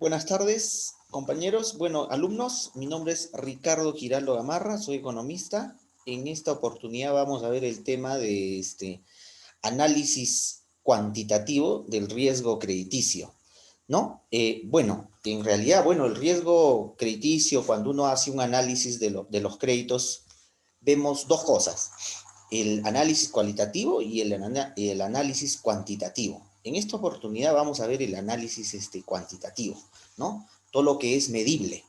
Buenas tardes, compañeros. Bueno, alumnos, mi nombre es Ricardo Giraldo Gamarra, soy economista. En esta oportunidad vamos a ver el tema de análisis cuantitativo del riesgo crediticio, ¿no? Bueno, en realidad, bueno, el riesgo crediticio, cuando uno hace un análisis de los créditos, vemos dos cosas: el análisis cualitativo y el análisis cuantitativo. En esta oportunidad vamos a ver el análisis cuantitativo, ¿no? Todo lo que es medible,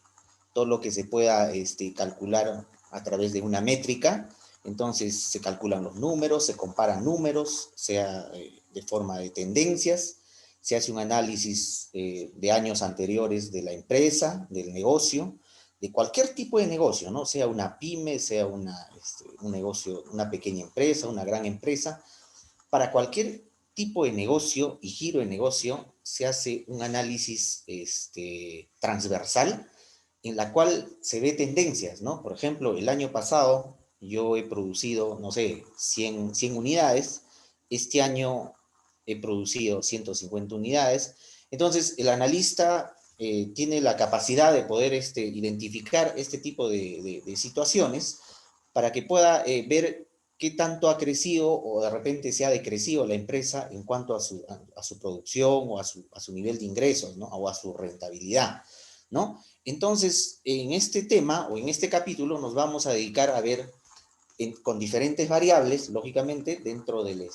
todo lo que se pueda calcular a través de una métrica. Entonces se calculan los números, se comparan números, sea de forma de tendencias, se hace un análisis de años anteriores de la empresa, del negocio, de cualquier tipo de negocio, ¿no? Sea una pyme, sea un negocio, una pequeña empresa, una gran empresa. Para cualquier tipo de negocio y giro de negocio se hace un análisis transversal en la cual se ve tendencias, ¿no? Por ejemplo, el año pasado yo he producido, no sé, 100 unidades, este año he producido 150 unidades. Entonces, el analista tiene la capacidad de poder identificar este tipo de situaciones para que pueda ver qué tanto ha crecido o de repente se ha decrecido la empresa en cuanto a su producción o a su nivel de ingresos, ¿no? O a su rentabilidad, ¿no? Entonces, en este tema o en este capítulo nos vamos a dedicar a ver con diferentes variables, lógicamente, dentro del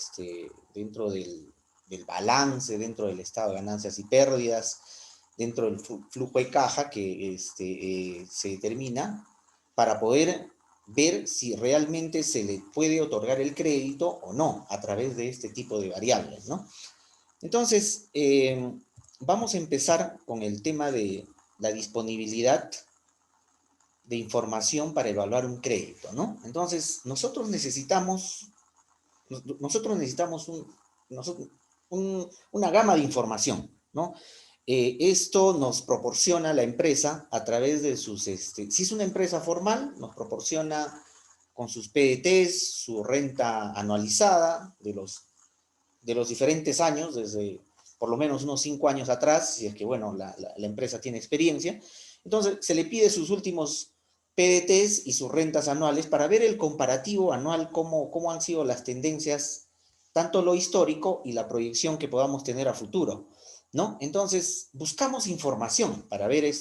balance, dentro del estado de ganancias y pérdidas, dentro del flujo de caja que se determina para poder ver si realmente se le puede otorgar el crédito o no a través de este tipo de variables, ¿no? Entonces, vamos a empezar con el tema de la disponibilidad de información para evaluar un crédito, ¿no? Entonces, nosotros necesitamos una gama de información, ¿no? Esto nos proporciona la empresa a través de si es una empresa formal, nos proporciona con sus PDTs, su renta anualizada de los diferentes años, desde por lo menos unos 5 años atrás, si es que, bueno, la empresa tiene experiencia. Entonces, se le pide sus últimos PDTs y sus rentas anuales para ver el comparativo anual, cómo han sido las tendencias, tanto lo histórico y la proyección que podamos tener a futuro, ¿no? Entonces, buscamos información para ver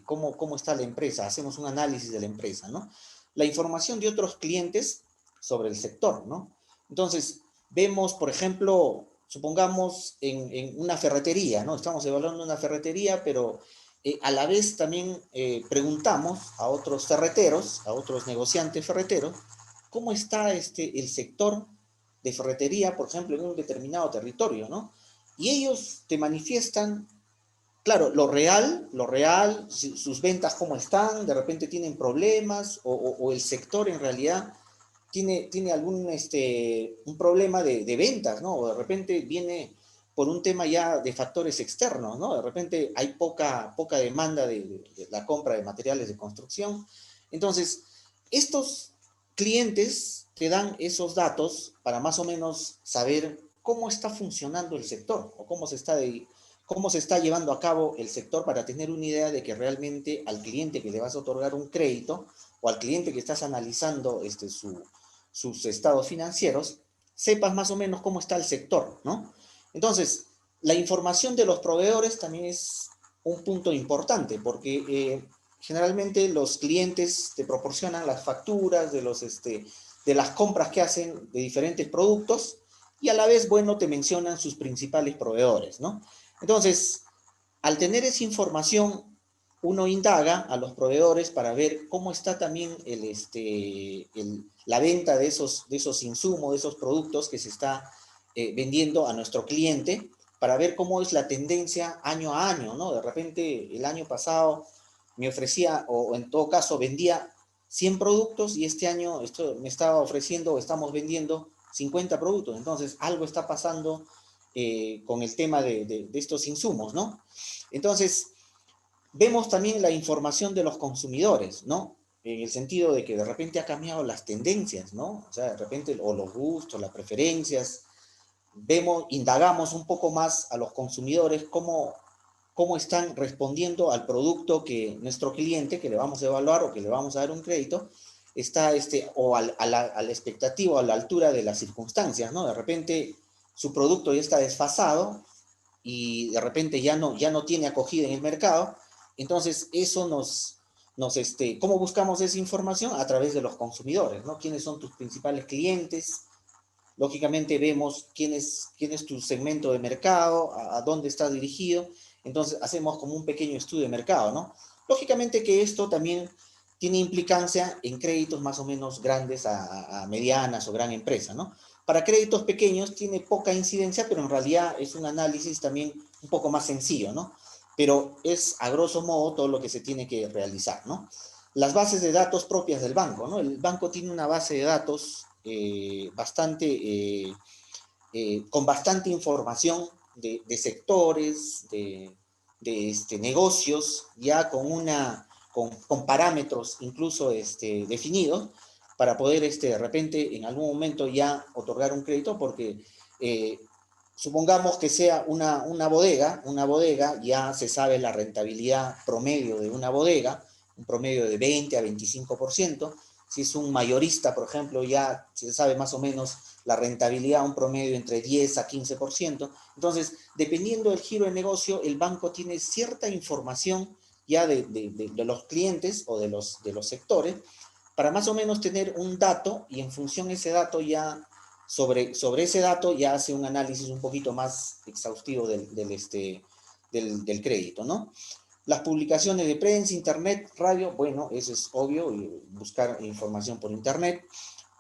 cómo está la empresa, hacemos un análisis de la empresa, ¿no? La información de otros clientes sobre el sector, ¿no? Entonces, vemos, por ejemplo, supongamos en una ferretería, ¿no? Estamos evaluando una ferretería, pero a la vez también preguntamos a otros ferreteros, a otros negociantes ferreteros, cómo está el sector de ferretería, por ejemplo, en un determinado territorio, ¿no? Y ellos te manifiestan, claro, lo real, sus ventas cómo están, de repente tienen problemas, o el sector en realidad tiene algún un problema de ventas, ¿no? O de repente viene por un tema ya de factores externos, ¿no? De repente hay poca demanda de la compra de materiales de construcción. Entonces, estos clientes te dan esos datos para más o menos saber cómo está funcionando el sector o cómo se está llevando a cabo el sector, para tener una idea de que realmente al cliente que le vas a otorgar un crédito o al cliente que estás analizando sus estados financieros, sepas más o menos cómo está el sector, ¿no? Entonces, la información de los proveedores también es un punto importante, porque generalmente los clientes te proporcionan las facturas de las compras que hacen de diferentes productos, y a la vez, bueno, te mencionan sus principales proveedores, ¿no? Entonces, al tener esa información, uno indaga a los proveedores para ver cómo está también la venta de esos insumos, de esos productos que se está vendiendo a nuestro cliente, para ver cómo es la tendencia año a año, ¿no? De repente, el año pasado me ofrecía, o en todo caso vendía 100 productos, y este año me estaba ofreciendo, estamos vendiendo 50 productos. Entonces, algo está pasando con el tema de estos insumos, ¿no? Entonces, vemos también la información de los consumidores, ¿no? En el sentido de que de repente ha cambiado las tendencias, ¿no? O sea, de repente, o los gustos, las preferencias, indagamos un poco más a los consumidores, cómo están respondiendo al producto que nuestro cliente, que le vamos a evaluar o que le vamos a dar un crédito, está o a la expectativa o a la altura de las circunstancias, ¿no? De repente su producto ya está desfasado y de repente ya no tiene acogida en el mercado, entonces eso ¿cómo buscamos esa información? A través de los consumidores, ¿no? ¿Quiénes son tus principales clientes? Lógicamente vemos quién es tu segmento de mercado, a dónde está dirigido, entonces hacemos como un pequeño estudio de mercado, ¿no? Lógicamente que esto también tiene implicancia en créditos más o menos grandes a medianas o gran empresa, ¿no? Para créditos pequeños tiene poca incidencia, pero en realidad es un análisis también un poco más sencillo, ¿no? Pero es a grosso modo todo lo que se tiene que realizar, ¿no? Las bases de datos propias del banco, ¿no? El banco tiene una base de datos con bastante información de sectores, negocios, ya con parámetros incluso definidos, para poder de repente en algún momento ya otorgar un crédito, porque supongamos que sea una bodega, ya se sabe la rentabilidad promedio de una bodega, un promedio de 20 a 25%. Si es un mayorista, por ejemplo, ya se sabe más o menos la rentabilidad, un promedio entre 10 a 15%. Entonces, dependiendo del giro de negocio, el banco tiene cierta información ya de los clientes o de los sectores, para más o menos tener un dato, y en función de ese dato ya, sobre ese dato ya hace un análisis un poquito más exhaustivo del crédito, ¿no? Las publicaciones de prensa, internet, radio, bueno, eso es obvio, buscar información por internet.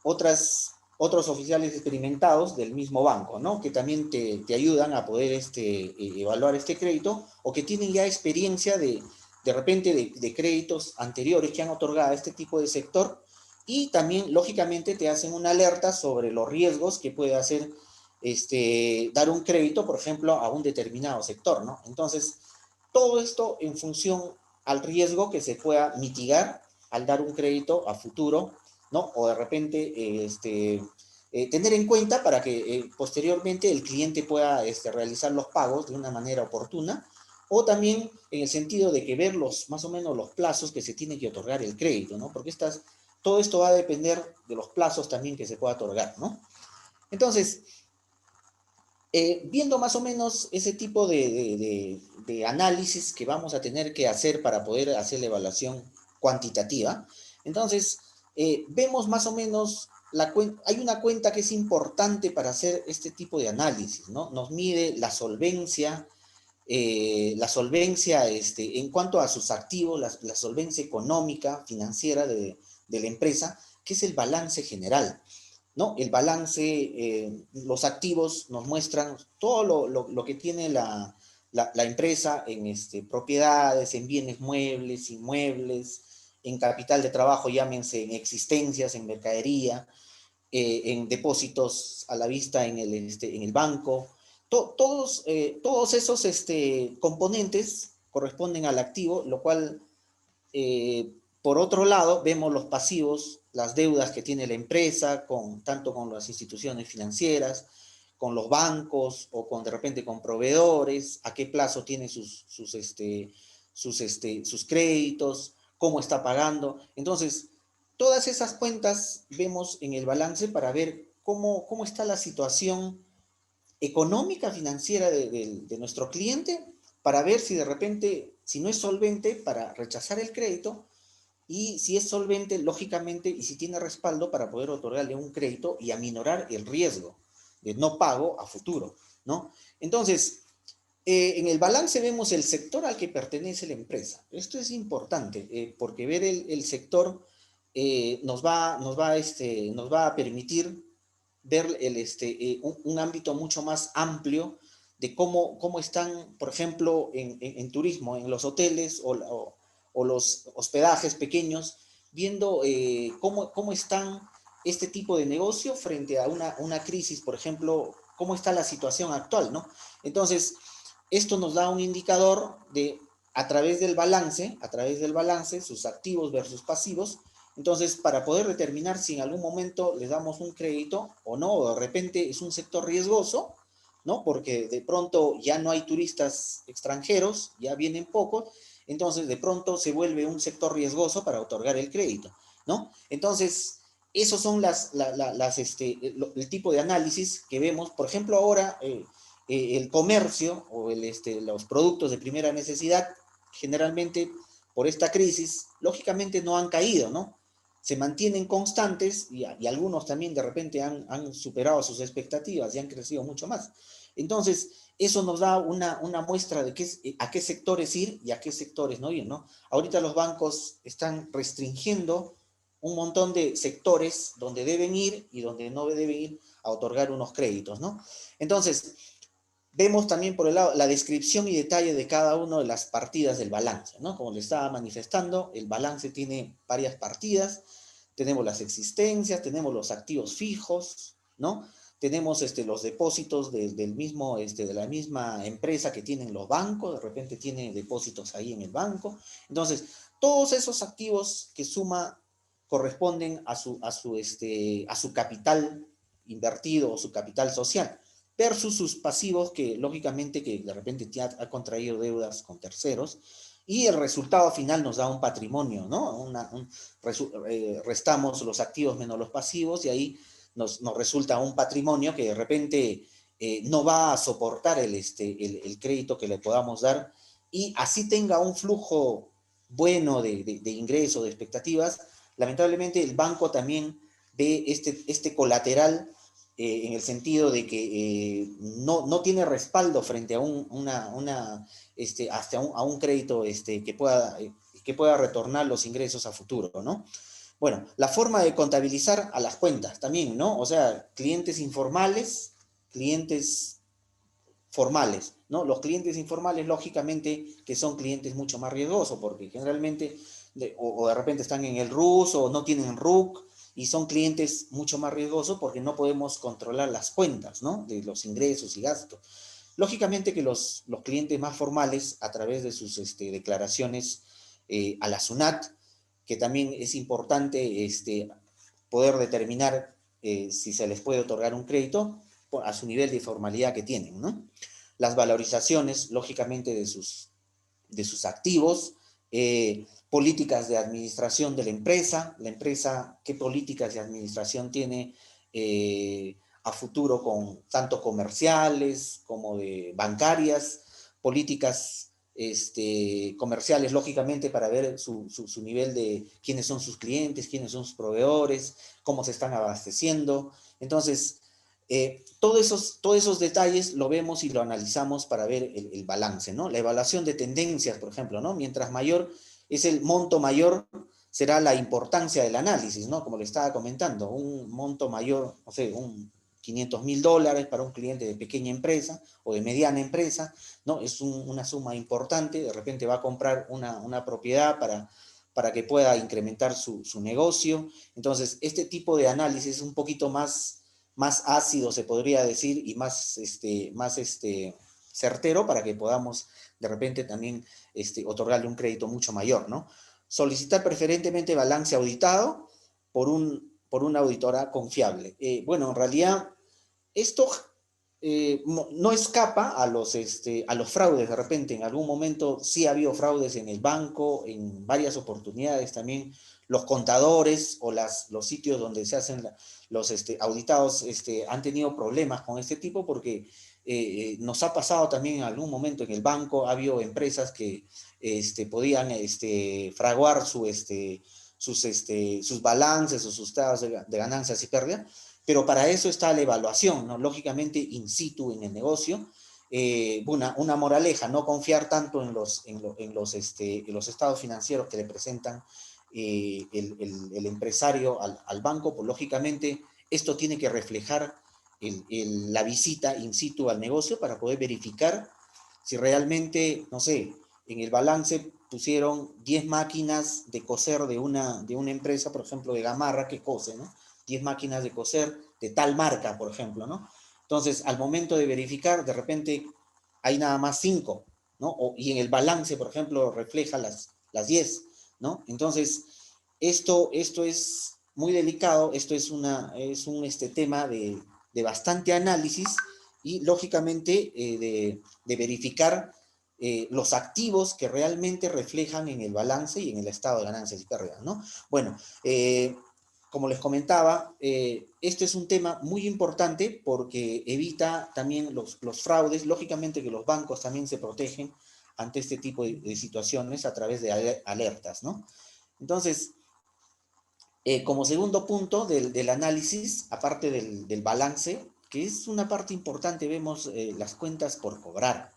Otros oficiales experimentados del mismo banco, ¿no? Que también te ayudan a poder evaluar este crédito, o que tienen ya experiencia de repente de créditos anteriores que han otorgado a este tipo de sector, y también, lógicamente, te hacen una alerta sobre los riesgos que puede hacer dar un crédito, por ejemplo, a un determinado sector, ¿no? Entonces, todo esto en función al riesgo que se pueda mitigar al dar un crédito a futuro, ¿no? O de repente, tener en cuenta para que posteriormente el cliente pueda realizar los pagos de una manera oportuna, o también en el sentido de que ver más o menos los plazos que se tiene que otorgar el crédito, ¿no? Porque todo esto va a depender de los plazos también que se pueda otorgar, ¿no? Entonces, viendo más o menos ese tipo de análisis que vamos a tener que hacer para poder hacer la evaluación cuantitativa, entonces vemos más o menos, hay una cuenta que es importante para hacer este tipo de análisis, ¿no? Nos mide la solvencia en cuanto a sus activos, la solvencia económica, financiera de la empresa, que es el balance general, ¿no? El balance, los activos nos muestran todo lo que tiene la empresa en propiedades, en bienes muebles, inmuebles, en capital de trabajo, llámense en existencias, en mercadería, en depósitos a la vista en el banco. Todos esos componentes corresponden al activo, lo cual, por otro lado, vemos los pasivos, las deudas que tiene la empresa, tanto con las instituciones financieras, con los bancos, o de repente con proveedores, a qué plazo tiene sus créditos, cómo está pagando. Entonces, todas esas cuentas vemos en el balance para ver cómo está la situación económica, financiera de nuestro cliente, para ver si de repente, si no es solvente, para rechazar el crédito, y si es solvente, lógicamente, y si tiene respaldo, para poder otorgarle un crédito y aminorar el riesgo de no pago a futuro, ¿no? Entonces, en el balance vemos el sector al que pertenece la empresa. Esto es importante, porque ver el sector nos va a permitir ver un ámbito mucho más amplio de cómo están, por ejemplo, en turismo, en los hoteles o los hospedajes pequeños, viendo cómo están este tipo de negocio frente a una crisis, por ejemplo, cómo está la situación actual, ¿no? Entonces, esto nos da un indicador a través del balance, sus activos versus pasivos. Entonces, para poder determinar si en algún momento les damos un crédito o no, o de repente es un sector riesgoso, ¿no? Porque de pronto ya no hay turistas extranjeros, ya vienen pocos, entonces de pronto se vuelve un sector riesgoso para otorgar el crédito, ¿no? Entonces, esos son el tipo de análisis que vemos. Por ejemplo, ahora el comercio o los productos de primera necesidad, generalmente por esta crisis, lógicamente no han caído, ¿no? Se mantienen constantes y algunos también de repente han superado sus expectativas y han crecido mucho más. Entonces, eso nos da una muestra de a qué sectores ir y a qué sectores no ir, ¿no? Ahorita los bancos están restringiendo un montón de sectores donde deben ir y donde no deben ir a otorgar unos créditos, ¿no? Entonces, vemos también por el lado la descripción y detalle de cada una de las partidas del balance, ¿no? Como le estaba manifestando, el balance tiene varias partidas, tenemos las existencias, tenemos los activos fijos, ¿no? Tenemos los depósitos del mismo, de la misma empresa que tienen los bancos, de repente tiene depósitos ahí en el banco. Entonces, todos esos activos que suma corresponden a su capital invertido o su capital social versus sus pasivos que lógicamente que de repente ya ha contraído deudas con terceros y el resultado final nos da un patrimonio, ¿no? Restamos los activos menos los pasivos y ahí nos resulta un patrimonio que de repente no va a soportar el crédito que le podamos dar y así tenga un flujo bueno de ingresos, de expectativas, lamentablemente el banco también ve este colateral en el sentido de que no tiene respaldo frente a a un crédito que pueda retornar los ingresos a futuro, ¿no? Bueno, la forma de contabilizar a las cuentas también, ¿no? O sea, clientes informales, clientes formales, ¿no? Los clientes informales, lógicamente, que son clientes mucho más riesgosos, porque generalmente, o de repente están en el RUS o no tienen RUC, y son clientes mucho más riesgosos porque no podemos controlar las cuentas, ¿no? De los ingresos y gastos. Lógicamente que los clientes más formales, a través de sus declaraciones a la SUNAT, que también es importante poder determinar si se les puede otorgar un crédito a su nivel de formalidad que tienen, ¿no? Las valorizaciones, lógicamente, de sus activos, políticas de administración de la empresa, qué políticas de administración tiene a futuro tanto comerciales como de bancarias, políticas comerciales, lógicamente, para ver su nivel de quiénes son sus clientes, quiénes son sus proveedores, cómo se están abasteciendo. Entonces, todos esos detalles lo vemos y lo analizamos para ver el balance, ¿no? La evaluación de tendencias, por ejemplo, ¿no? Mientras mayor es el monto mayor, será la importancia del análisis, ¿no? Como le estaba comentando, un monto mayor, no sé, un $500.000 para un cliente de pequeña empresa o de mediana empresa, ¿no? Es una suma importante, de repente va a comprar una propiedad para que pueda incrementar su negocio. Entonces, este tipo de análisis es un poquito más ácido, se podría decir, y más certero para que podamos de repente también otorgarle un crédito mucho mayor, ¿no? Solicitar preferentemente balance auditado por una auditora confiable. Bueno, en realidad esto no escapa a los fraudes. De repente, en algún momento sí ha habido fraudes en el banco, en varias oportunidades también. Los contadores o los sitios donde se hacen los auditados han tenido problemas con este tipo porque nos ha pasado también en algún momento en el banco, ha habido empresas que podían fraguar sus balances o sus estados de ganancias y pérdidas, pero para eso está la evaluación, ¿no? Lógicamente in situ en el negocio. Una moraleja, no confiar tanto en los estados financieros que le presentan el empresario al banco, pues lógicamente esto tiene que reflejar la visita in situ al negocio para poder verificar si realmente, no sé, en el balance pusieron 10 máquinas de coser de una empresa, por ejemplo, de Gamarra que cose, ¿no? 10 máquinas de coser de tal marca, por ejemplo, ¿no? Entonces, al momento de verificar, de repente hay nada más 5, ¿no? Y en el balance, por ejemplo, refleja las 10, ¿no? Entonces, esto es muy delicado, esto es un tema de bastante análisis y lógicamente de verificar los activos que realmente reflejan en el balance y en el estado de ganancias y pérdidas, ¿no? Bueno, como les comentaba, este es un tema muy importante porque evita también los fraudes. Lógicamente que los bancos también se protegen ante este tipo de situaciones a través de alertas, ¿no? Entonces, como segundo punto del análisis, aparte del balance, que es una parte importante, vemos las cuentas por cobrar,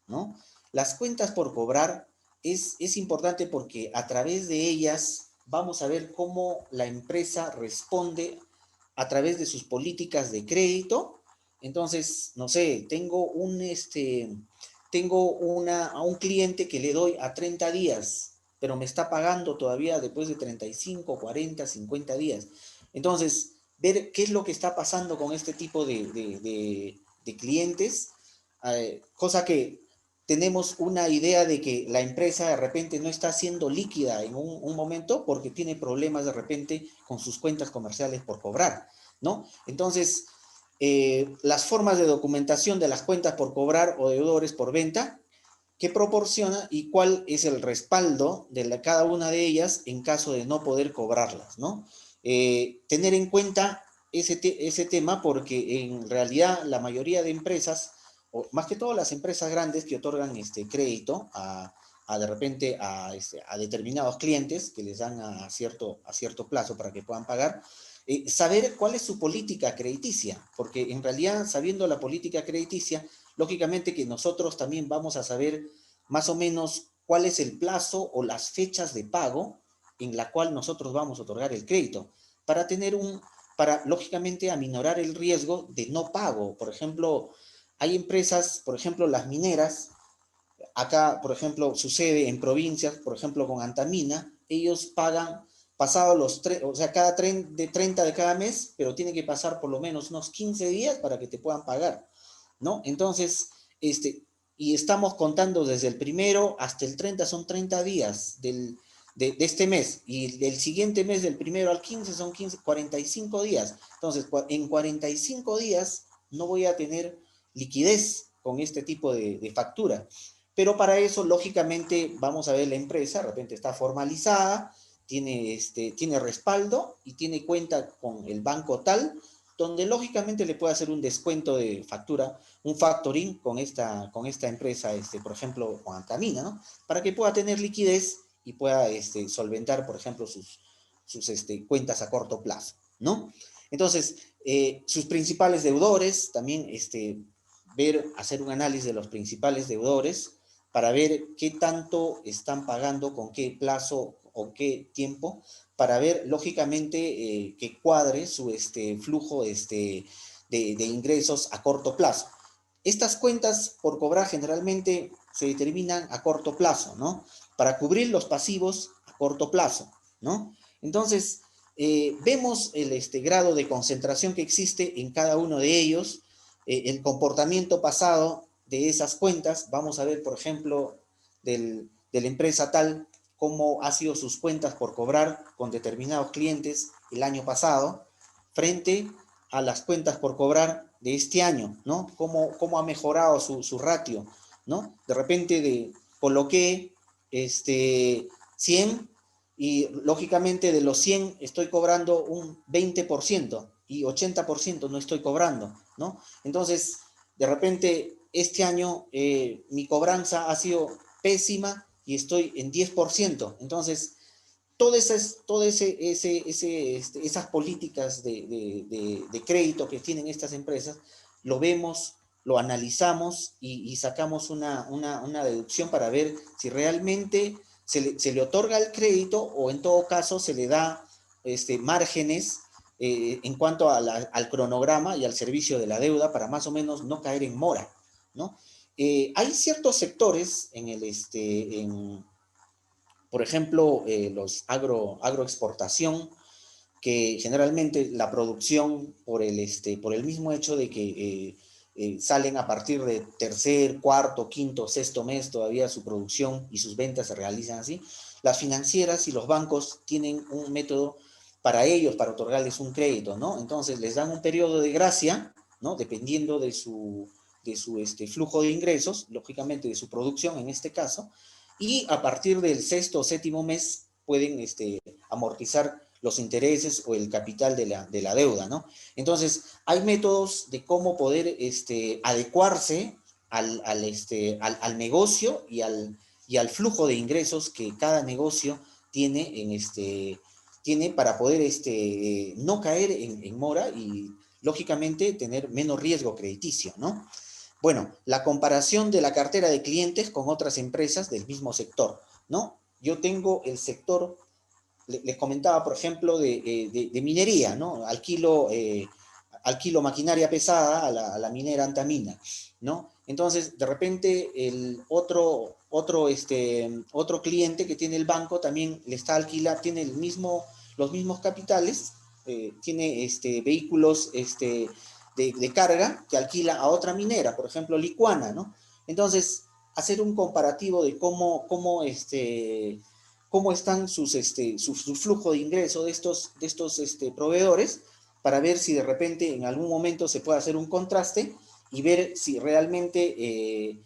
¿no? Las cuentas por cobrar es importante porque a través de ellas vamos a ver cómo la empresa responde a través de sus políticas de crédito. Entonces, no sé, a un cliente que le doy a 30 días, pero me está pagando todavía después de 35, 40, 50 días. Entonces, ver qué es lo que está pasando con este tipo de clientes, cosa que tenemos una idea de que la empresa de repente no está siendo líquida en un momento porque tiene problemas de repente con sus cuentas comerciales por cobrar, ¿no? Entonces, las formas de documentación de las cuentas por cobrar o deudores por venta, qué proporciona y cuál es el respaldo de cada una de ellas en caso de no poder cobrarlas, ¿no? Tener en cuenta ese tema porque en realidad la mayoría de empresas, o más que todo las empresas grandes que otorgan crédito de repente a determinados clientes que les dan a cierto plazo para que puedan pagar, saber cuál es su política crediticia, porque en realidad sabiendo la política crediticia, lógicamente que nosotros también vamos a saber más o menos cuál es el plazo o las fechas de pago en la cual nosotros vamos a otorgar el crédito, para para lógicamente aminorar el riesgo de no pago. Por ejemplo, hay empresas, por ejemplo, las mineras, acá, por ejemplo, sucede en provincias, por ejemplo, con Antamina, ellos pagan pasado o sea, de 30 de cada mes, pero tiene que pasar por lo menos unos 15 días para que te puedan pagar, ¿no? Entonces, y estamos contando desde el primero hasta el 30, son 30 días de este mes, y del siguiente mes, del primero al 15, son 45 días. Entonces, en 45 días no voy a tener liquidez con este tipo de factura. Pero para eso, lógicamente, vamos a ver la empresa, de repente está formalizada, tiene respaldo y tiene cuenta con el banco tal, donde lógicamente le puede hacer un descuento de factura, un factoring con esta empresa, por ejemplo, con Antamina, ¿no? Para que pueda tener liquidez y pueda solventar, por ejemplo, sus cuentas a corto plazo, ¿no? Entonces, sus principales deudores, también hacer un análisis de los principales deudores para ver qué tanto están pagando, con qué plazo o qué tiempo, para ver, lógicamente, que cuadre su flujo de ingresos a corto plazo. Estas cuentas por cobrar generalmente se determinan a corto plazo, ¿no? Para cubrir los pasivos a corto plazo, ¿no? Entonces, vemos el grado de concentración que existe en cada uno de ellos, el comportamiento pasado de esas cuentas. Vamos a ver, por ejemplo, de la empresa tal, cómo ha sido sus cuentas por cobrar con determinados clientes el año pasado, frente a las cuentas por cobrar de este año, ¿no? Cómo ha mejorado su ratio, ¿no? De repente coloqué 100 y lógicamente de los 100 estoy cobrando un 20% y 80% no estoy cobrando, ¿no? Entonces, de repente, este año mi cobranza ha sido pésima y estoy en 10%. Entonces, esas políticas de crédito que tienen estas empresas, lo vemos, lo analizamos y sacamos una deducción para ver si realmente se le otorga el crédito o en todo caso se le da márgenes en cuanto al cronograma y al servicio de la deuda para más o menos no caer en mora, ¿no? Hay ciertos sectores por ejemplo, los agroexportación, que generalmente la producción por el mismo hecho de que salen a partir de tercer, cuarto, quinto, sexto mes, todavía su producción y sus ventas se realizan así. Las financieras y los bancos tienen un método para ellos, para otorgarles un crédito, ¿no? Entonces les dan un periodo de gracia, ¿no? Dependiendo flujo de ingresos, lógicamente de su producción en este caso, y a partir del sexto o séptimo mes pueden amortizar los intereses o el capital de la deuda, ¿no? Entonces, hay métodos de cómo poder adecuarse al negocio y al flujo de ingresos que cada negocio tiene, tiene para poder no caer en mora y, lógicamente, tener menos riesgo crediticio, ¿no? Bueno, la comparación de la cartera de clientes con otras empresas del mismo sector, ¿no? Yo tengo el sector, les comentaba, por ejemplo, de minería, ¿no? Alquilo maquinaria pesada a la minera Antamina, ¿no? Entonces, de repente, el otro cliente que tiene el banco también le está alquilando, tiene los mismos capitales, tiene vehículos de carga que alquila a otra minera, por ejemplo, Licuana, ¿no? Entonces, hacer un comparativo de cómo están su flujo de ingreso de estos proveedores, para ver si de repente en algún momento se puede hacer un contraste y ver si realmente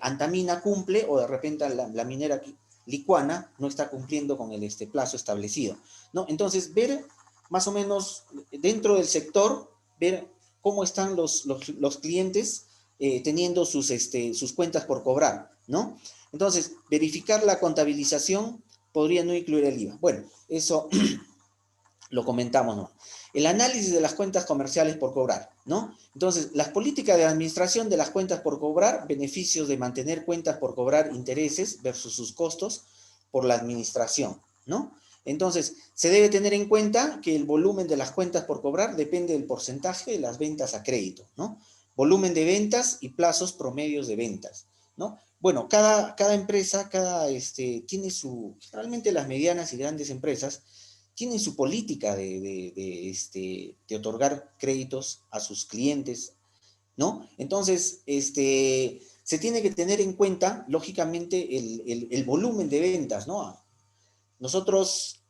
Antamina cumple o de repente la minera Licuana no está cumpliendo con el plazo establecido, ¿no? Entonces, ver más o menos dentro del sector, ver cómo están los clientes teniendo sus cuentas por cobrar, ¿no? Entonces, verificar la contabilización podría no incluir el IVA. Bueno, eso lo comentamos, ¿no? El análisis de las cuentas comerciales por cobrar, ¿no? Entonces, las políticas de administración de las cuentas por cobrar, beneficios de mantener cuentas por cobrar, intereses versus sus costos por la administración, ¿no? Entonces, se debe tener en cuenta que el volumen de las cuentas por cobrar depende del porcentaje de las ventas a crédito, ¿no? Volumen de ventas y plazos promedios de ventas, ¿no? Bueno, cada empresa, tiene realmente las medianas y grandes empresas tienen su política de otorgar créditos a sus clientes, ¿no? Entonces, se tiene que tener en cuenta, lógicamente, el volumen de ventas, ¿no? Nosotros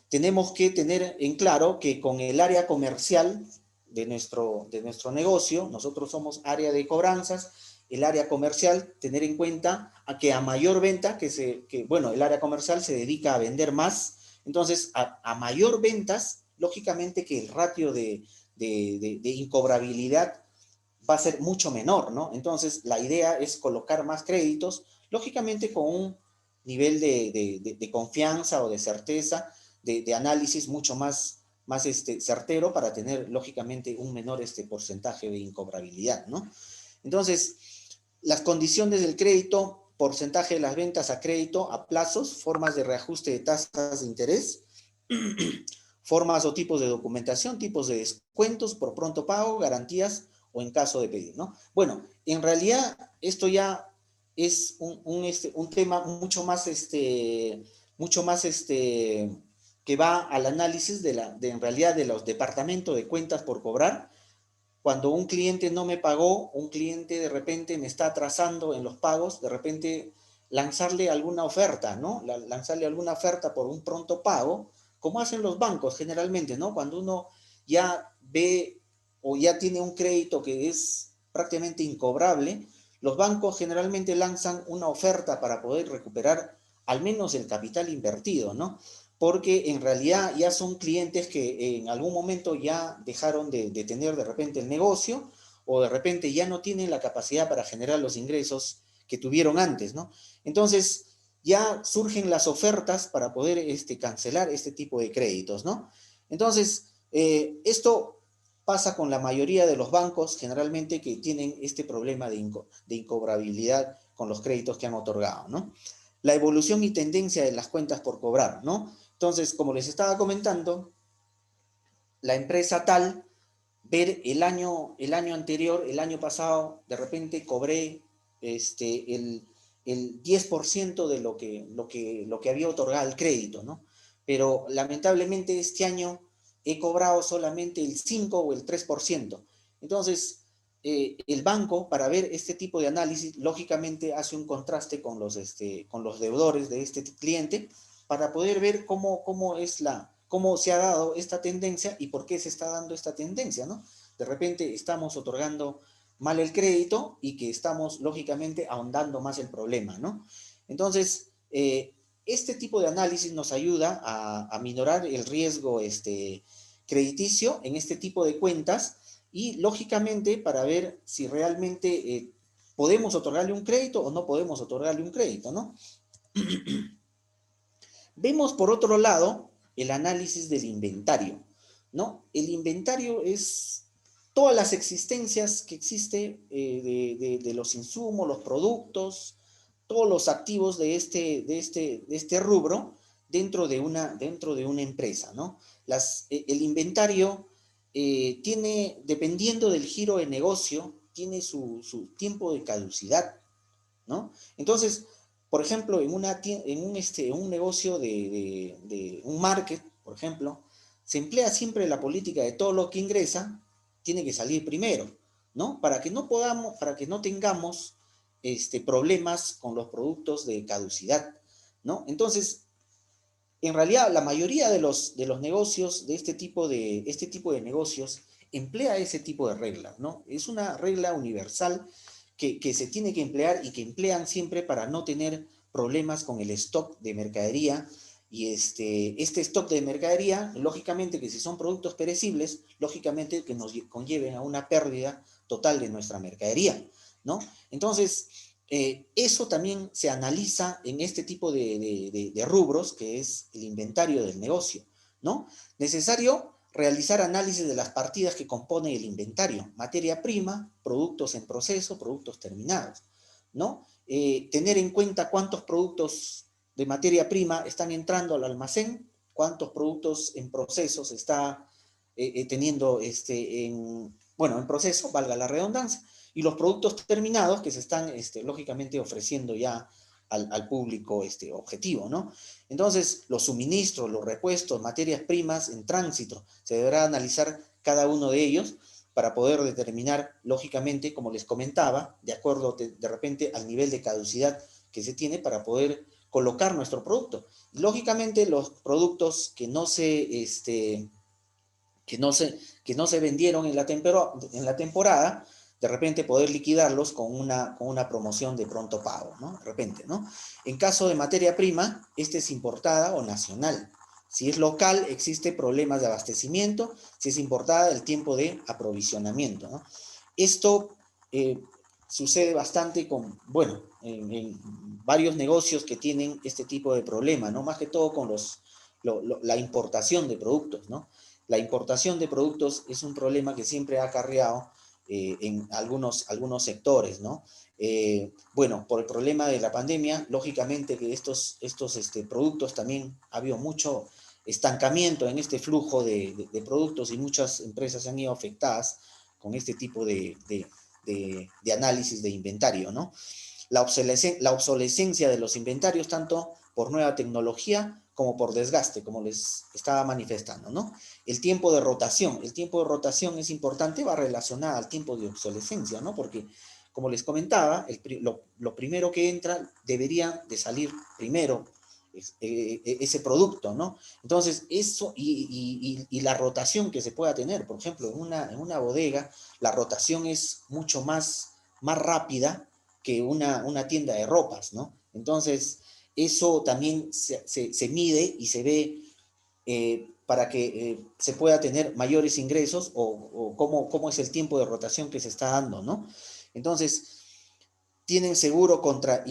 tenemos que tener en claro que con el área comercial de nuestro negocio, nosotros somos área de cobranzas, el área comercial, tener en cuenta que a mayor venta, bueno, el área comercial se dedica a vender más, entonces a mayor ventas, lógicamente que el ratio de incobrabilidad va a ser mucho menor, ¿no? Entonces, la idea es colocar más créditos, lógicamente con un nivel de confianza o de certeza, de análisis mucho más certero para tener, lógicamente, un menor porcentaje de incobrabilidad, ¿no? Entonces, las condiciones del crédito, porcentaje de las ventas a crédito, a plazos, formas de reajuste de tasas de interés, formas o tipos de documentación, tipos de descuentos por pronto pago, garantías o en caso de pedir, ¿no? Bueno, en realidad esto ya es un tema mucho más que va al análisis en realidad de los departamentos de cuentas por cobrar. Cuando un cliente no me pagó, un cliente de repente me está atrasando en los pagos, de repente lanzarle alguna oferta, ¿no? Lanzarle alguna oferta por un pronto pago, como hacen los bancos generalmente, ¿no? Cuando uno ya ve o ya tiene un crédito que es prácticamente incobrable, los bancos generalmente lanzan una oferta para poder recuperar al menos el capital invertido, ¿no? Porque en realidad ya son clientes que en algún momento ya dejaron de tener de repente el negocio o de repente ya no tienen la capacidad para generar los ingresos que tuvieron antes, ¿no? Entonces ya surgen las ofertas para poder cancelar este tipo de créditos, ¿no? Entonces, esto pasa con la mayoría de los bancos generalmente que tienen este problema de incobrabilidad con los créditos que han otorgado, ¿no? La evolución y tendencia de las cuentas por cobrar, ¿no? Entonces, como les estaba comentando, la empresa tal, ver el año anterior, el año pasado, de repente cobré el 10% de lo que había otorgado el crédito, ¿no? Pero lamentablemente este año he cobrado solamente el 5 o el 3%. Entonces, el banco, para ver este tipo de análisis, lógicamente hace un contraste con los deudores de este cliente para poder ver cómo se ha dado esta tendencia y por qué se está dando esta tendencia, ¿no? de repente estamos otorgando mal el crédito y que estamos, lógicamente, ahondando más el problema, ¿no? Entonces, este tipo de análisis nos ayuda a minorar el riesgo crediticio en este tipo de cuentas y, lógicamente, para ver si realmente podemos otorgarle un crédito o no podemos otorgarle un crédito, ¿no? Vemos por otro lado el análisis del inventario, ¿no? El inventario es todas las existencias que existe de los insumos, los productos, todos los activos de este rubro dentro de una empresa, ¿no? El inventario tiene, dependiendo del giro de negocio, tiene su tiempo de caducidad, ¿no? Entonces, por ejemplo, en un negocio de un market, por ejemplo, se emplea siempre la política de todo lo que ingresa tiene que salir primero, ¿no? Para que no tengamos problemas con los productos de caducidad, ¿no? Entonces, en realidad, la mayoría de los negocios este tipo de negocios emplea ese tipo de reglas, ¿no? Es una regla universal que se tiene que emplear y que emplean siempre para no tener problemas con el stock de mercadería. Y este stock de mercadería, lógicamente que si son productos perecibles, lógicamente que nos conlleven a una pérdida total de nuestra mercadería, ¿no? Entonces, eso también se analiza en este tipo de rubros, que es el inventario del negocio, ¿no? Necesario realizar análisis de las partidas que compone el inventario, materia prima, productos en proceso, productos terminados, ¿no? Tener en cuenta cuántos productos de materia prima están entrando al almacén, cuántos productos en proceso se está teniendo bueno, en proceso, valga la redundancia, y los productos terminados que se están, lógicamente, ofreciendo ya al público objetivo, ¿no? Entonces, los suministros, los repuestos, materias primas en tránsito, se deberá analizar cada uno de ellos para poder determinar, lógicamente, como les comentaba, de acuerdo de repente al nivel de caducidad que se tiene para poder colocar nuestro producto. Lógicamente, los productos que no se vendieron en la temporada, de repente poder liquidarlos con una promoción de pronto pago, ¿no? De repente, ¿no? En caso de materia prima, esta es importada o nacional. Si es local, existe problemas de abastecimiento. Si es importada, el tiempo de aprovisionamiento, ¿no? Esto sucede bastante bueno, en varios negocios que tienen este tipo de problema, ¿no? Más que todo con la importación de productos, ¿no? La importación de productos es un problema que siempre ha acarreado en algunos sectores, ¿no? Bueno, por el problema de la pandemia, lógicamente que estos productos también ha habido mucho estancamiento en este flujo de productos y muchas empresas se han ido afectadas con este tipo de análisis de inventario, ¿no? La obsolescencia de los inventarios, tanto por nueva tecnología como por desgaste, como les estaba manifestando, ¿no? El tiempo de rotación es importante, va relacionada al tiempo de obsolescencia, ¿no? Porque, como les comentaba, lo primero que entra debería de salir primero ese producto, ¿no? Entonces, eso y la rotación que se pueda tener, por ejemplo, en una bodega, la rotación es mucho más rápida que una tienda de ropas, ¿no? Entonces, eso también se mide y se ve para que se pueda tener mayores ingresos o cómo es el tiempo de rotación que se está dando, ¿no? Entonces, tienen seguro contra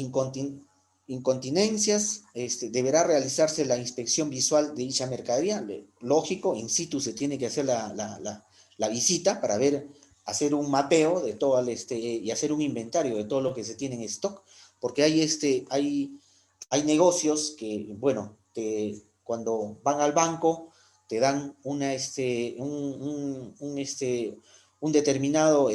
incontinencias, deberá realizarse la inspección visual de dicha mercadería, lógico, in situ se tiene que hacer la visita para ver, hacer un mapeo de todo y hacer un inventario de todo lo que se tiene en stock, porque hay negocios que, bueno, cuando van al banco te dan un determinado,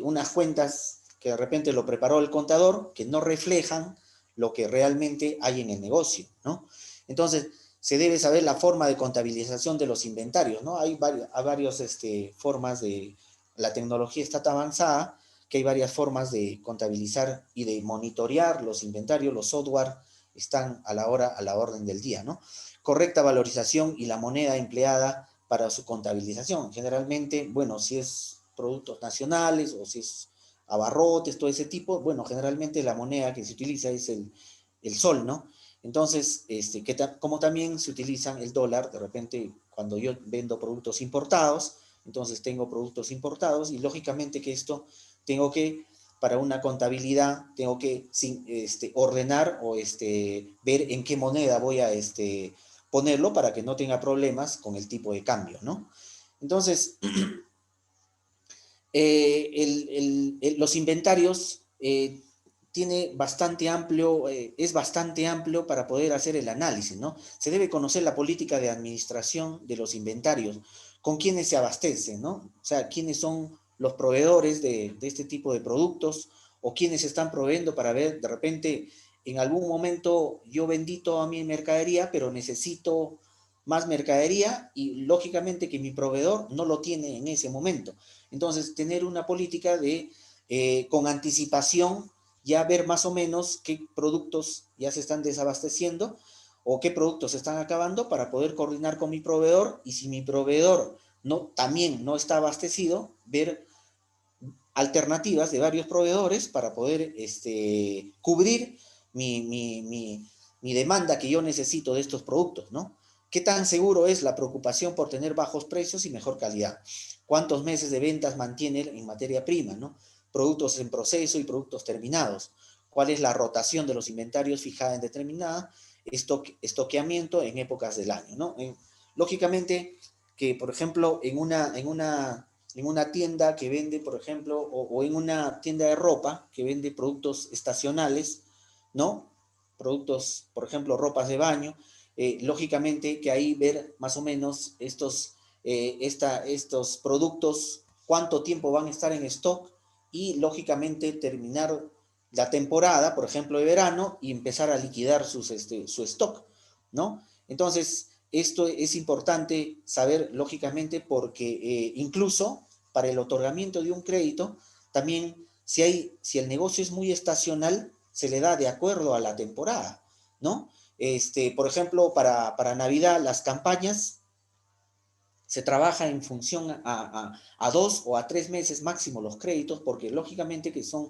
unas cuentas que de repente lo preparó el contador, que no reflejan lo que realmente hay en el negocio, ¿no? Entonces, se debe saber la forma de contabilización de los inventarios, ¿no? Hay varias formas la tecnología está tan avanzada que hay varias formas de contabilizar y de monitorear los inventarios, los software están a la orden del día, ¿no? Correcta valorización y la moneda empleada para su contabilización. Generalmente, bueno, si es productos nacionales o si es abarrotes, todo ese tipo, bueno, generalmente la moneda que se utiliza es el sol, ¿no? Entonces, como también se utilizan el dólar, de repente cuando yo vendo productos importados, entonces tengo productos importados y lógicamente que esto tengo que, para una contabilidad, tengo que ordenar o ver en qué moneda voy a ponerlo para que no tenga problemas con el tipo de cambio, ¿no? Entonces, los inventarios tiene bastante amplio, es bastante amplio para poder hacer el análisis, ¿no? Se debe conocer la política de administración de los inventarios, con quiénes se abastecen, ¿no? O sea, quiénes son los proveedores de este tipo de productos o quiénes están proveyendo para ver, de repente, en algún momento yo vendí toda mi mercadería, pero necesito más mercadería y lógicamente que mi proveedor no lo tiene en ese momento. Entonces, tener una política con anticipación, ya ver más o menos qué productos ya se están desabasteciendo o qué productos se están acabando para poder coordinar con mi proveedor y si mi proveedor también no está abastecido, ver alternativas de varios proveedores para poder cubrir mi demanda que yo necesito de estos productos, ¿no? ¿Qué tan seguro es la preocupación por tener bajos precios y mejor calidad? ¿Cuántos meses de ventas mantiene en materia prima, ¿no? Productos en proceso y productos terminados. ¿Cuál es la rotación de los inventarios fijada en determinada? Estoqueamiento en épocas del año, ¿no? Lógicamente que, por ejemplo, en una tienda que vende, por ejemplo, o en una tienda de ropa que vende productos estacionales, ¿no? Productos, por ejemplo, ropas de baño, lógicamente que ahí ver más o menos estos productos, cuánto tiempo van a estar en stock y lógicamente terminar la temporada, por ejemplo, de verano y empezar a liquidar su stock, ¿no? Entonces, esto es importante saber, lógicamente, porque incluso para el otorgamiento de un crédito, también si el negocio es muy estacional, se le da de acuerdo a la temporada, ¿no? Por ejemplo, para Navidad, las campañas se trabaja en función a 2 o a 3 meses máximo los créditos, porque lógicamente que son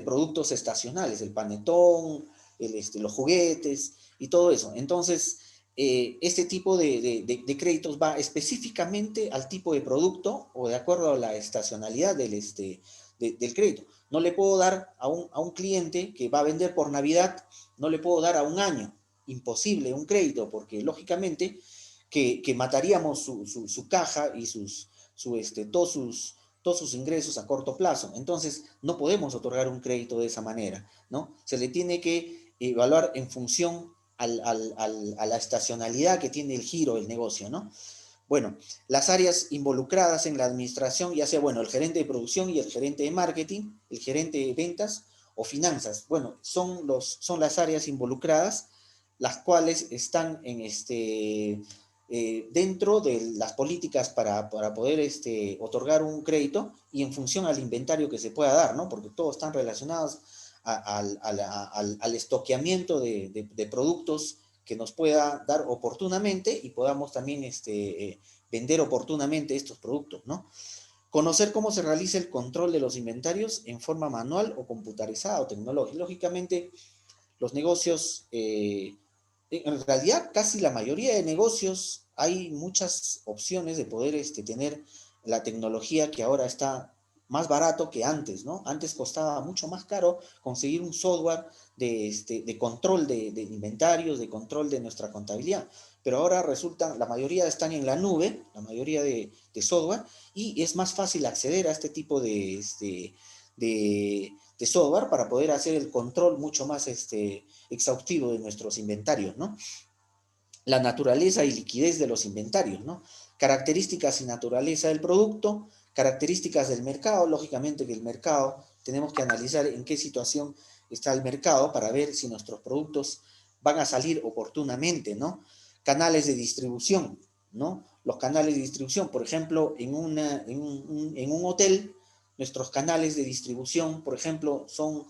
productos estacionales, el panetón, los juguetes y todo eso. Entonces, este tipo de créditos va específicamente al tipo de producto o de acuerdo a la estacionalidad del crédito. No le puedo dar a un cliente que va a vender por Navidad, no le puedo dar a un año. Imposible un crédito, porque lógicamente que mataríamos su caja y todos sus ingresos a corto plazo. Entonces, no podemos otorgar un crédito de esa manera, ¿no? Se le tiene que evaluar en función a la estacionalidad que tiene el giro del negocio, ¿no? Bueno, las áreas involucradas en la administración, ya sea, bueno, el gerente de producción y el gerente de marketing, el gerente de ventas o finanzas, bueno, son las áreas involucradas, las cuales están dentro de las políticas para poder otorgar un crédito y en función al inventario que se pueda dar, ¿no? Porque todos están relacionados al estoqueamiento de productos que nos pueda dar oportunamente y podamos también vender oportunamente estos productos, ¿no? Conocer cómo se realiza el control de los inventarios en forma manual o computarizada o tecnológica. Lógicamente, los negocios, en realidad casi la mayoría de negocios hay muchas opciones de poder tener la tecnología que ahora está más barato que antes, ¿no? Antes costaba mucho más caro conseguir un software de control de inventarios, de control de nuestra contabilidad. Pero ahora resulta, la mayoría están en la nube, la mayoría de software, y es más fácil acceder a este tipo de software para poder hacer el control mucho más exhaustivo de nuestros inventarios, ¿no? La naturaleza y liquidez de los inventarios, ¿no? Características y naturaleza del producto, características del mercado, lógicamente que el mercado, tenemos que analizar en qué situación está el mercado para ver si nuestros productos van a salir oportunamente, ¿no? Canales de distribución, ¿no? Los canales de distribución, por ejemplo, en un hotel, nuestros canales de distribución, por ejemplo, son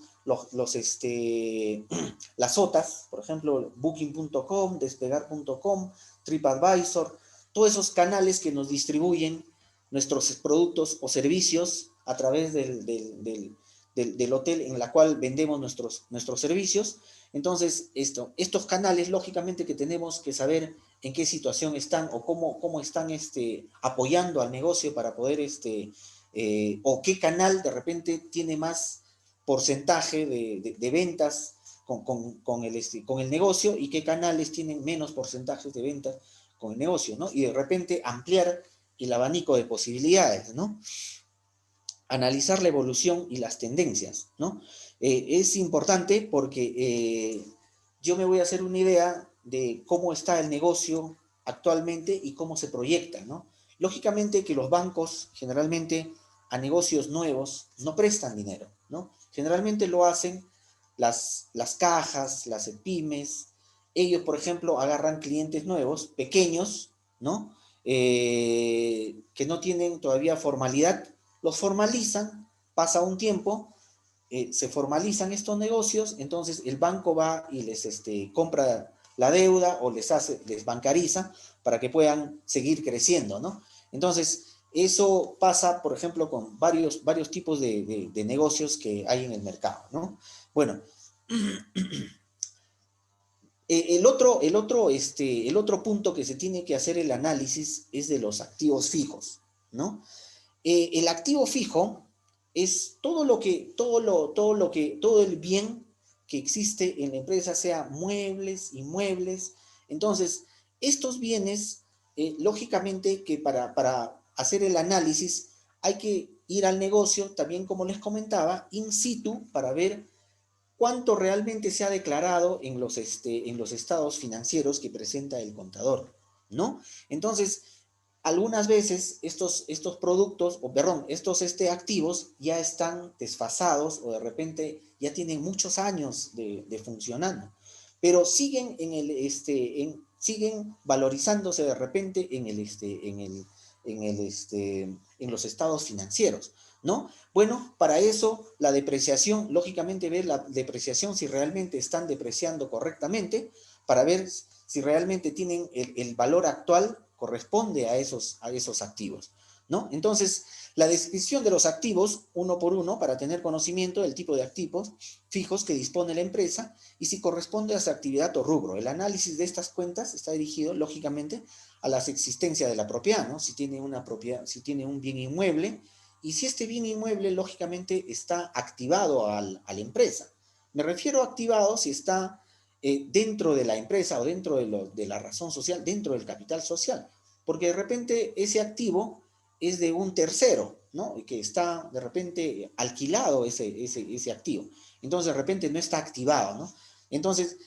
las OTAs, por ejemplo, Booking.com, Despegar.com, TripAdvisor, todos esos canales que nos distribuyen nuestros productos o servicios a través del hotel en la cual vendemos nuestros servicios. Entonces, estos canales, lógicamente que tenemos que saber en qué situación están o cómo están apoyando al negocio para poder, o qué canal de repente tiene más porcentaje de ventas con el negocio y qué canales tienen menos porcentajes de ventas con el negocio, ¿no? Y de repente ampliar el abanico de posibilidades, ¿no? Analizar la evolución y las tendencias, ¿no? Es importante porque yo me voy a hacer una idea de cómo está el negocio actualmente y cómo se proyecta, ¿no? Lógicamente que los bancos generalmente a negocios nuevos no prestan dinero, ¿no? Generalmente lo hacen las cajas, las pymes. Ellos, por ejemplo, agarran clientes nuevos, pequeños, ¿no? Que no tienen todavía formalidad, los formalizan, pasa un tiempo, se formalizan estos negocios, entonces el banco va y les compra la deuda o les bancariza para que puedan seguir creciendo, ¿no? Entonces, eso pasa, por ejemplo, con varios tipos de negocios que hay en el mercado, ¿no? Bueno, el otro punto que se tiene que hacer el análisis es de los activos fijos, ¿no? El activo fijo es todo el bien que existe en la empresa, sea muebles, inmuebles. Entonces, estos bienes, lógicamente que para hacer el análisis hay que ir al negocio, también como les comentaba, in situ, para ver cuánto realmente se ha declarado en los estados financieros que presenta el contador, ¿no? Entonces, algunas veces estos productos, o perdón, estos activos ya están desfasados o de repente ya tienen muchos años de funcionando, pero siguen, siguen valorizándose de repente en los estados financieros, ¿no? Bueno, para eso la depreciación, lógicamente ver la depreciación si realmente están depreciando correctamente, para ver si realmente tienen el valor actual corresponde a esos activos, ¿no? Entonces, la descripción de los activos, uno por uno, para tener conocimiento del tipo de activos fijos que dispone la empresa y si corresponde a su actividad o rubro. El análisis de estas cuentas está dirigido, lógicamente, a la existencia de la propiedad, ¿no? Si tiene una propiedad, si tiene un bien inmueble, y si este bien inmueble, lógicamente, está activado a la empresa. Me refiero a activado si está dentro de la empresa o dentro de la razón social, dentro del capital social, porque de repente ese activo es de un tercero, ¿no? Y que está de repente alquilado ese activo. Entonces de repente no está activado, ¿no? Entonces,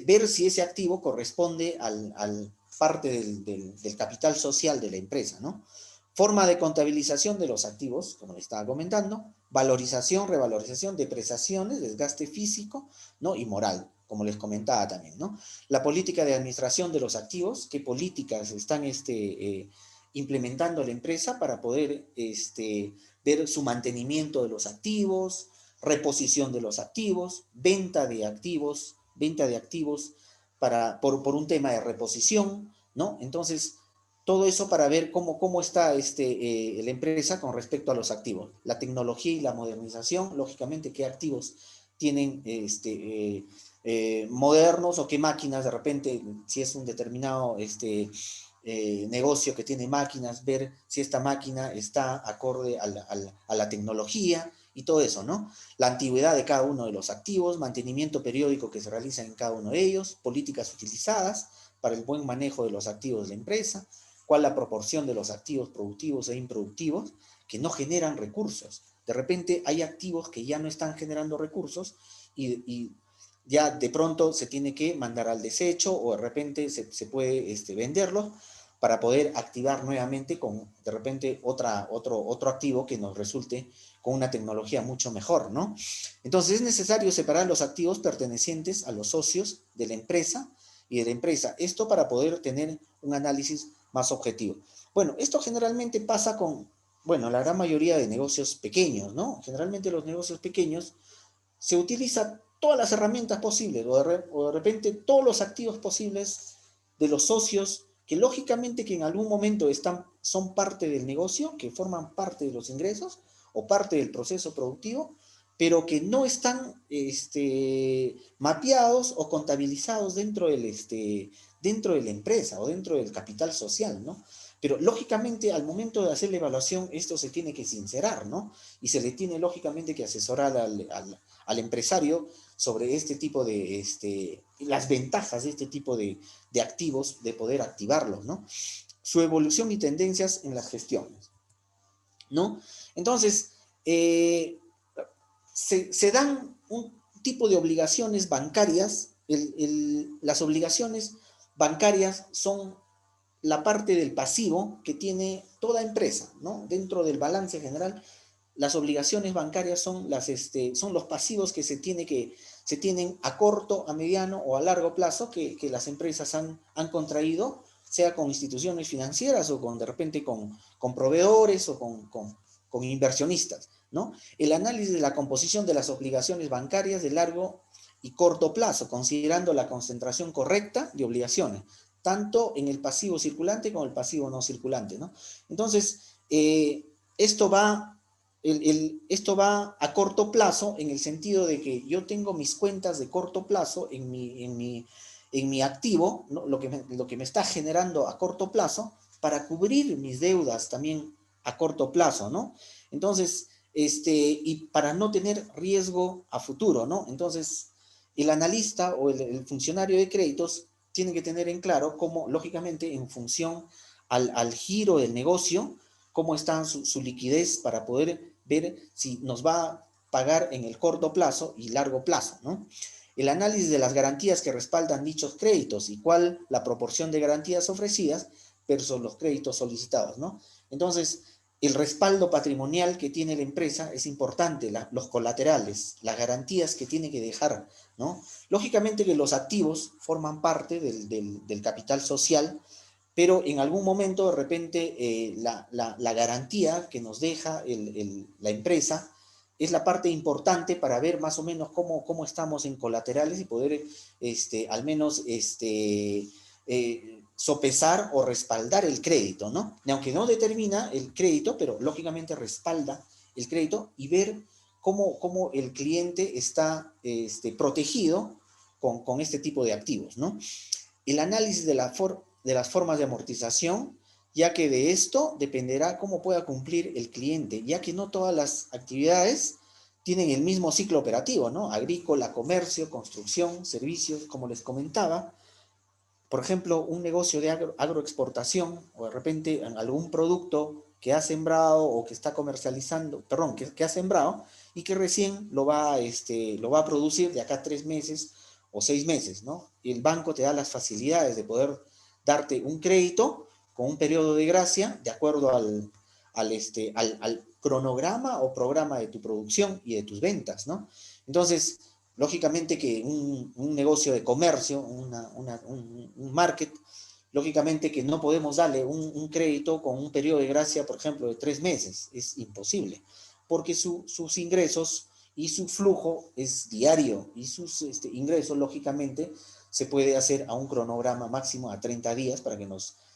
ver si ese activo corresponde al parte del capital social de la empresa, ¿no? Forma de contabilización de los activos, como le estaba comentando, valorización, revalorización, depreciaciones, desgaste físico, ¿no? Y moral, como les comentaba también, ¿no? La política de administración de los activos, qué políticas están implementando la empresa para poder ver su mantenimiento de los activos, reposición de los activos, venta de activos por un tema de reposición, ¿no? Entonces, todo eso para ver cómo está la empresa con respecto a los activos. La tecnología y la modernización, lógicamente, qué activos tienen modernos o qué máquinas, de repente, si es un determinado negocio que tiene máquinas, ver si esta máquina está acorde a la tecnología y todo eso, ¿no? La antigüedad de cada uno de los activos, mantenimiento periódico que se realiza en cada uno de ellos, políticas utilizadas para el buen manejo de los activos de la empresa, cuál la proporción de los activos productivos e improductivos que no generan recursos. De repente hay activos que ya no están generando recursos y ya de pronto se tiene que mandar al desecho o de repente se puede venderlos para poder activar nuevamente con de repente otro activo que nos resulte con una tecnología mucho mejor, ¿no? Entonces es necesario separar los activos pertenecientes a los socios de la empresa y de la empresa. Esto para poder tener un análisis más objetivo. Bueno, esto generalmente pasa con, bueno, la gran mayoría de negocios pequeños, ¿no? Generalmente los negocios pequeños se utiliza todas las herramientas posibles o de repente todos los activos posibles de los socios que lógicamente que en algún momento están son parte del negocio, que forman parte de los ingresos o parte del proceso productivo, pero que no están mapeados o contabilizados dentro de la empresa o dentro del capital social, ¿no? Pero lógicamente al momento de hacer la evaluación esto se tiene que sincerar, ¿no? Y se le tiene lógicamente que asesorar al empresario sobre este tipo las ventajas de este tipo de activos, de poder activarlos, ¿no? Su evolución y tendencias en las gestiones, ¿no? Entonces, se dan un tipo de obligaciones bancarias. Las obligaciones bancarias son la parte del pasivo que tiene toda empresa, ¿no? Dentro del balance general, las obligaciones bancarias son los pasivos que se tienen a corto, a mediano o a largo plazo que las empresas han contraído, sea con instituciones financieras o de repente con proveedores o con inversionistas, ¿no? El análisis de la composición de las obligaciones bancarias de largo y corto plazo, considerando la concentración correcta de obligaciones, tanto en el pasivo circulante como el pasivo no circulante, ¿no? Entonces, esto va esto va a corto plazo en el sentido de que yo tengo mis cuentas de corto plazo en mi activo, ¿no? Lo que me está generando a corto plazo para cubrir mis deudas también a corto plazo, ¿no? Entonces, y para no tener riesgo a futuro, ¿no? Entonces, el analista o el funcionario de créditos tiene que tener en claro cómo, lógicamente, en función al giro del negocio, cómo está su liquidez para poder ver si nos va a pagar en el corto plazo y largo plazo, ¿no? El análisis de las garantías que respaldan dichos créditos y cuál la proporción de garantías ofrecidas versus los créditos solicitados, ¿no? Entonces, el respaldo patrimonial que tiene la empresa es importante, los colaterales, las garantías que tiene que dejar, ¿no? Lógicamente que los activos forman parte del capital social, pero en algún momento de repente la garantía que nos deja la empresa es la parte importante para ver más o menos cómo estamos en colaterales y poder al menos sopesar o respaldar el crédito, ¿no? Aunque no determina el crédito, pero lógicamente respalda el crédito y ver cómo el cliente está protegido con este tipo de activos, ¿no? El análisis de las formas de amortización, ya que de esto dependerá cómo pueda cumplir el cliente, ya que no todas las actividades tienen el mismo ciclo operativo, ¿no? Agrícola, comercio, construcción, servicios, como les comentaba. Por ejemplo, un negocio de agroexportación o de repente algún producto que ha sembrado o que está comercializando, perdón, que ha sembrado y que recién lo va a producir de acá a 3 meses o 6 meses, ¿no? Y el banco te da las facilidades de poder darte un crédito con un periodo de gracia de acuerdo al cronograma o programa de tu producción y de tus ventas, ¿no? Entonces, lógicamente que un negocio de comercio, un market, lógicamente que no podemos darle un crédito con un periodo de gracia, por ejemplo, de 3 meses. Es imposible, porque sus ingresos y su flujo es diario y sus ingresos, lógicamente, se puede hacer a un cronograma máximo a 30 días para que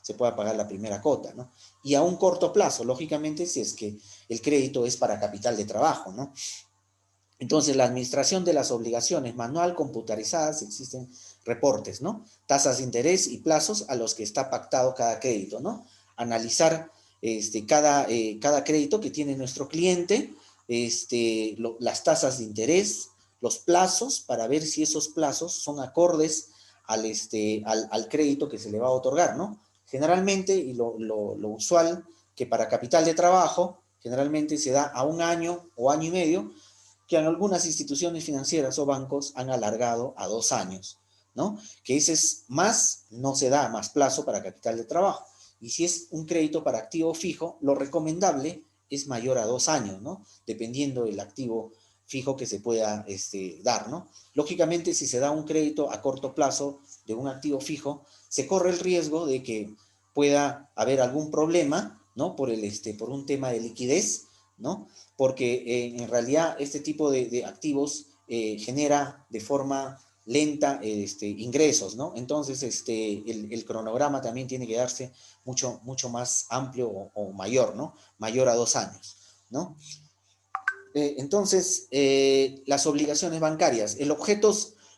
se pueda pagar la primera cota, ¿no? Y a un corto plazo, lógicamente, si es que el crédito es para capital de trabajo, ¿no? Entonces, la administración de las obligaciones manual, computarizadas, existen reportes, ¿no? Tasas de interés y plazos a los que está pactado cada crédito, ¿no? Analizar cada crédito que tiene nuestro cliente, las tasas de interés, los plazos, para ver si esos plazos son acordes al crédito que se le va a otorgar, ¿no? Generalmente, y lo usual, que para capital de trabajo, generalmente se da a 1 año o año y medio, que en algunas instituciones financieras o bancos han alargado a 2 años, ¿no? Que ese es más, no se da más plazo para capital de trabajo. Y si es un crédito para activo fijo, lo recomendable es mayor a 2 años, ¿no? Dependiendo del activo fijo que se pueda dar, ¿no? Lógicamente, si se da un crédito a corto plazo de un activo fijo, se corre el riesgo de que pueda haber algún problema, ¿no? Por un tema de liquidez, ¿no? Porque en realidad este tipo de activos genera de forma lenta ingresos, ¿no? Entonces, el cronograma también tiene que darse mucho más amplio o mayor, ¿no? Mayor a 2 años, ¿no? Entonces, las obligaciones bancarias, el objeto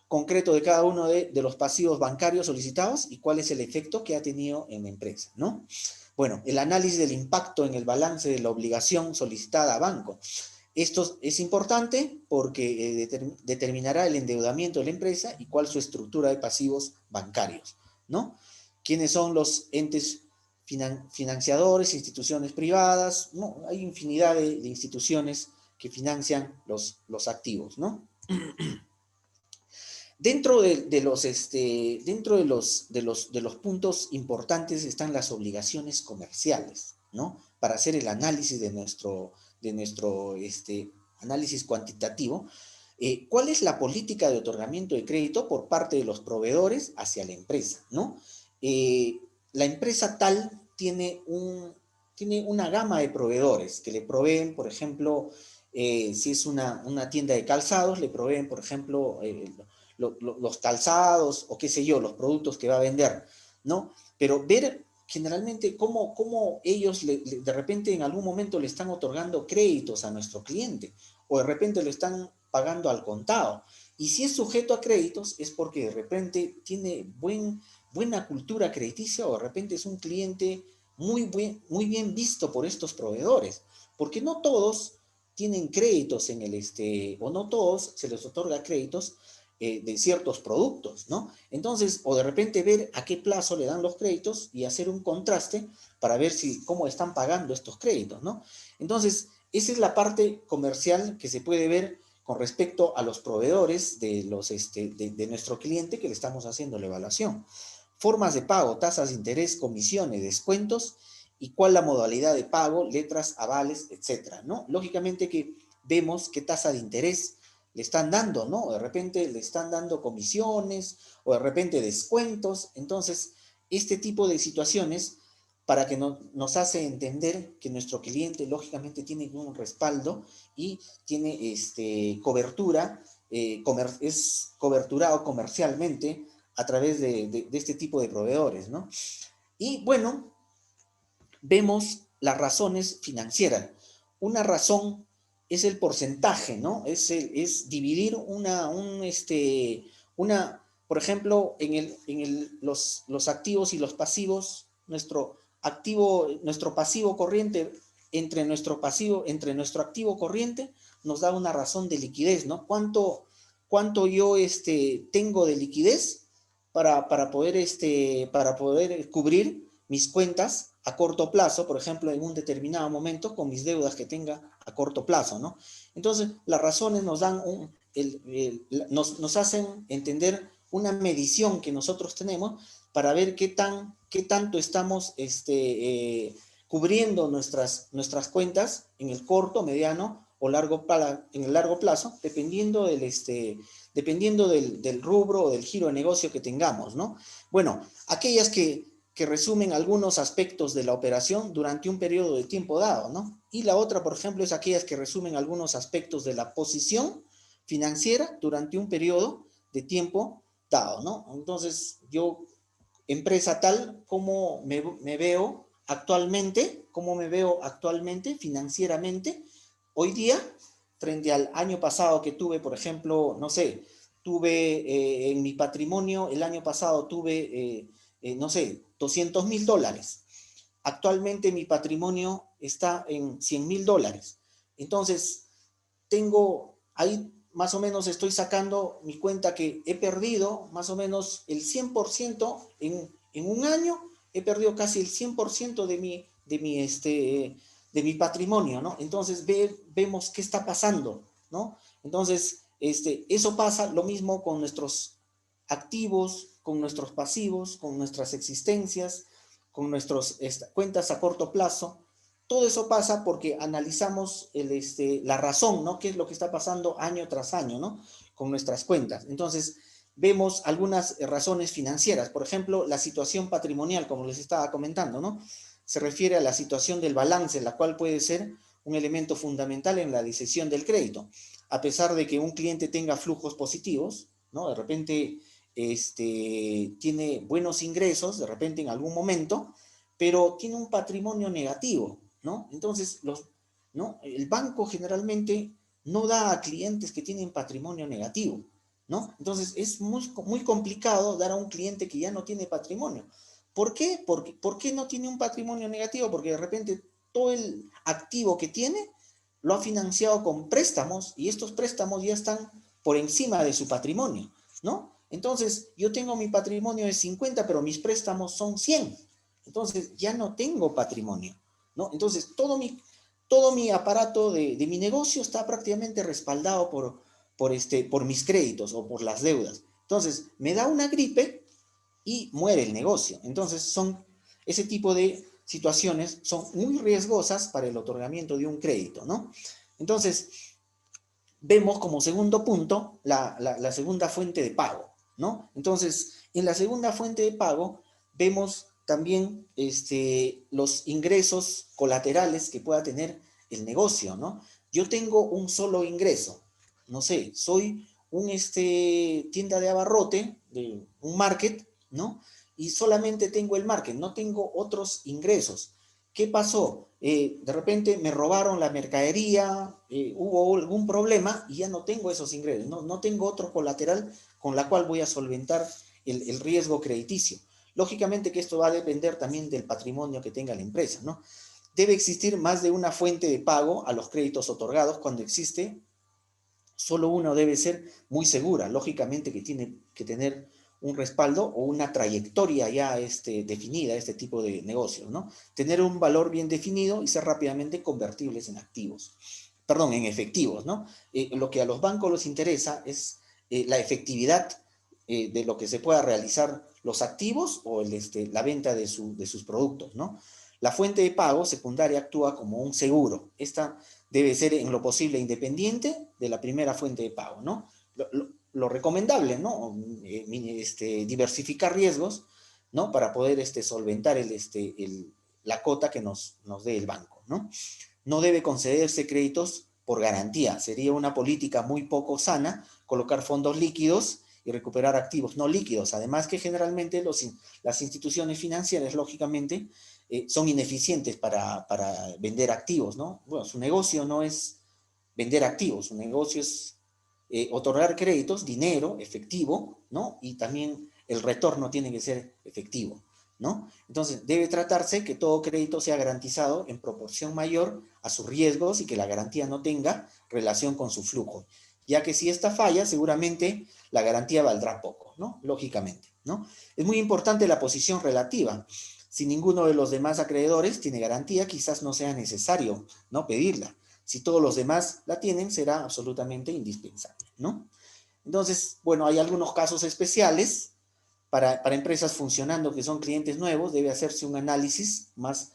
concreto de cada uno de los pasivos bancarios solicitados y cuál es el efecto que ha tenido en la empresa, ¿no? Bueno, el análisis del impacto en el balance de la obligación solicitada a banco. Esto es importante porque determinará el endeudamiento de la empresa y cuál es su estructura de pasivos bancarios, ¿no? ¿Quiénes son los entes financiadores, instituciones privadas? No, hay infinidad de instituciones que financian los activos, ¿no? Dentro de los puntos importantes están las obligaciones comerciales, ¿no? Para hacer el análisis de nuestro análisis cuantitativo. ¿Cuál es la política de otorgamiento de crédito por parte de los proveedores hacia la empresa, ¿no? La empresa tal tiene una gama de proveedores que le proveen, por ejemplo, si es una tienda de calzados, le proveen, por ejemplo, los calzados o qué sé yo, los productos que va a vender, ¿no? Pero ver generalmente cómo ellos de repente en algún momento le están otorgando créditos a nuestro cliente o de repente le están pagando al contado. Y si es sujeto a créditos es porque de repente tiene buena cultura crediticia o de repente es un cliente muy bien visto por estos proveedores, porque no todos tienen créditos o no todos se les otorga créditos de ciertos productos, ¿no? Entonces, o de repente ver a qué plazo le dan los créditos y hacer un contraste para ver cómo están pagando estos créditos, ¿no? Entonces, esa es la parte comercial que se puede ver con respecto a los proveedores de nuestro cliente que le estamos haciendo la evaluación. Formas de pago, tasas de interés, comisiones, descuentos y cuál la modalidad de pago, letras, avales, etcétera, ¿no? Lógicamente que vemos qué tasa de interés le están dando, ¿no? De repente le están dando comisiones o de repente descuentos. Entonces, este tipo de situaciones para que nos hace entender que nuestro cliente lógicamente tiene un respaldo y tiene cobertura, es coberturado comercialmente a través de este tipo de proveedores, ¿no? Y bueno, vemos las razones financieras. Una razón es el porcentaje, ¿no? Es dividir por ejemplo, los activos y los pasivos, nuestro pasivo corriente entre nuestro activo corriente nos da una razón de liquidez, ¿no? ¿Cuánto yo tengo de liquidez para poder cubrir mis cuentas a corto plazo, por ejemplo, en un determinado momento, con mis deudas que tenga a corto plazo, ¿no? Entonces, las razones nos dan nos hacen entender una medición que nosotros tenemos para ver qué tanto estamos cubriendo nuestras cuentas en el corto, mediano o en el largo plazo, dependiendo del rubro o del giro de negocio que tengamos, ¿no? Bueno, aquellas que resumen algunos aspectos de la operación durante un periodo de tiempo dado, ¿no? Y la otra, por ejemplo, es aquellas que resumen algunos aspectos de la posición financiera durante un periodo de tiempo dado, ¿no? Entonces, yo, empresa tal, ¿cómo me veo actualmente? ¿Cómo me veo actualmente financieramente hoy día frente al año pasado que tuve, por ejemplo, no sé, en mi patrimonio, el año pasado tuve, no sé, $200,000. Actualmente mi patrimonio está en $100,000. Entonces, ahí más o menos estoy sacando mi cuenta que he perdido más o menos el 100% en un año, he perdido casi el 100% de mi patrimonio, ¿no? Entonces vemos qué está pasando, ¿no? Entonces, eso pasa lo mismo con nuestros activos, con nuestros pasivos, con nuestras existencias, con nuestras cuentas a corto plazo. Todo eso pasa porque analizamos la razón, ¿no? ¿Qué es lo que está pasando año tras año, ¿no? Con nuestras cuentas. Entonces, vemos algunas razones financieras. Por ejemplo, la situación patrimonial, como les estaba comentando, ¿no? Se refiere a la situación del balance, la cual puede ser un elemento fundamental en la decisión del crédito. A pesar de que un cliente tenga flujos positivos, ¿no? De repente tiene buenos ingresos, de repente en algún momento, pero tiene un patrimonio negativo, ¿no? Entonces, ¿no? El banco generalmente no da a clientes que tienen patrimonio negativo, ¿no? Entonces, es muy complicado dar a un cliente que ya no tiene patrimonio. ¿Por qué? ¿Por qué no tiene un patrimonio negativo? Porque de repente todo el activo que tiene lo ha financiado con préstamos y estos préstamos ya están por encima de su patrimonio, ¿no? Entonces, yo tengo mi patrimonio de 50, pero mis préstamos son 100. Entonces, ya no tengo patrimonio, ¿no? Entonces, todo mi aparato de mi negocio está prácticamente respaldado por mis créditos o por las deudas. Entonces, me da una gripe y muere el negocio. Entonces, ese tipo de situaciones son muy riesgosas para el otorgamiento de un crédito, ¿no? Entonces, vemos como segundo punto la segunda fuente de pago, ¿no? Entonces, en la segunda fuente de pago vemos también los ingresos colaterales que pueda tener el negocio, ¿no? Yo tengo un solo ingreso, no sé, soy tienda de abarrote, de un market, ¿no? Y solamente tengo el market, no tengo otros ingresos. ¿Qué pasó? De repente me robaron la mercadería, hubo algún problema y ya no tengo esos ingresos, no tengo otro colateral con la cual voy a solventar el riesgo crediticio. Lógicamente que esto va a depender también del patrimonio que tenga la empresa, ¿no? Debe existir más de una fuente de pago a los créditos otorgados. Cuando existe, solo uno debe ser muy segura. Lógicamente que tiene que tener un respaldo o una trayectoria ya definida, este tipo de negocios, ¿no? Tener un valor bien definido y ser rápidamente convertibles en activos, perdón, en efectivos, ¿no? Lo que a los bancos les interesa es la efectividad de lo que se pueda realizar los activos o la venta de sus productos, ¿no? La fuente de pago secundaria actúa como un seguro. Esta debe ser en lo posible independiente de la primera fuente de pago, ¿no? Lo recomendable, ¿no? Diversificar riesgos, ¿no? Para poder solventar la cota que nos dé el banco, ¿no? No debe concederse créditos por garantía. Sería una política muy poco sana colocar fondos líquidos y recuperar activos no líquidos. Además que generalmente las instituciones financieras, lógicamente, son ineficientes para vender activos, ¿no? Bueno, su negocio no es vender activos, su negocio es otorgar créditos, dinero, efectivo, ¿no? Y también el retorno tiene que ser efectivo, ¿no? Entonces, debe tratarse que todo crédito sea garantizado en proporción mayor a sus riesgos y que la garantía no tenga relación con su flujo, ya que si esta falla, seguramente la garantía valdrá poco, ¿no? Lógicamente, ¿no? Es muy importante la posición relativa. Si ninguno de los demás acreedores tiene garantía, quizás no sea necesario, ¿no? Pedirla. Si todos los demás la tienen, será absolutamente indispensable, ¿no? Entonces, bueno, hay algunos casos especiales para empresas funcionando que son clientes nuevos, debe hacerse un análisis más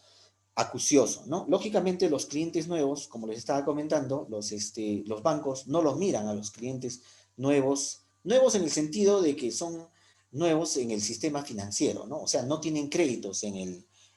acucioso, ¿no? Lógicamente los clientes nuevos, como les estaba comentando, los bancos no los miran a los clientes nuevos, nuevos en el sentido de que son nuevos en el sistema financiero, ¿no? O sea, no tienen créditos en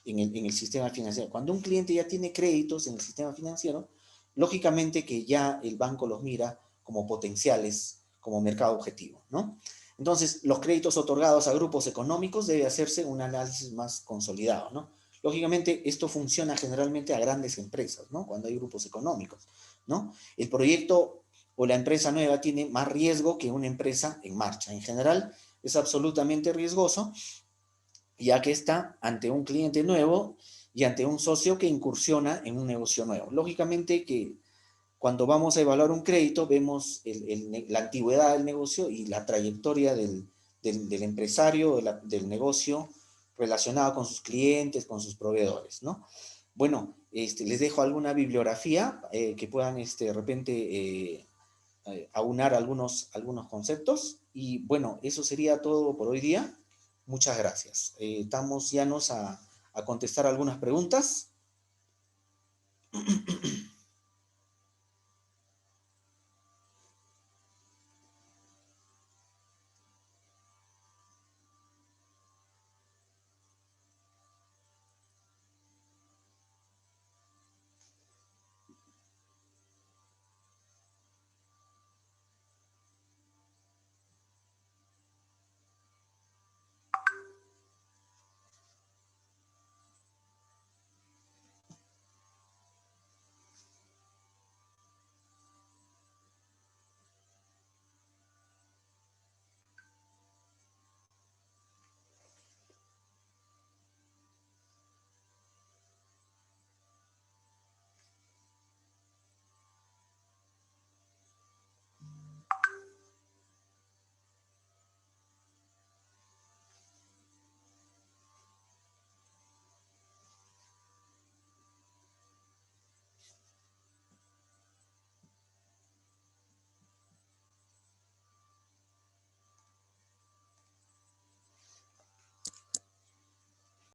el sistema financiero. Cuando un cliente ya tiene créditos en el sistema financiero, lógicamente que ya el banco los mira como potenciales, como mercado objetivo, ¿no? Entonces, los créditos otorgados a grupos económicos debe hacerse un análisis más consolidado, ¿no? Lógicamente, esto funciona generalmente a grandes empresas, ¿no? Cuando hay grupos económicos, ¿no? El proyecto o la empresa nueva tiene más riesgo que una empresa en marcha. En general, es absolutamente riesgoso, ya que está ante un cliente nuevo y ante un socio que incursiona en un negocio nuevo. Lógicamente que cuando vamos a evaluar un crédito, vemos la antigüedad del negocio y la trayectoria del empresario, del negocio relacionado con sus clientes, con sus proveedores, ¿no? Bueno, les dejo alguna bibliografía que puedan de repente aunar algunos conceptos. Y bueno, eso sería todo por hoy día. Muchas gracias. Estamos llanos a contestar algunas preguntas.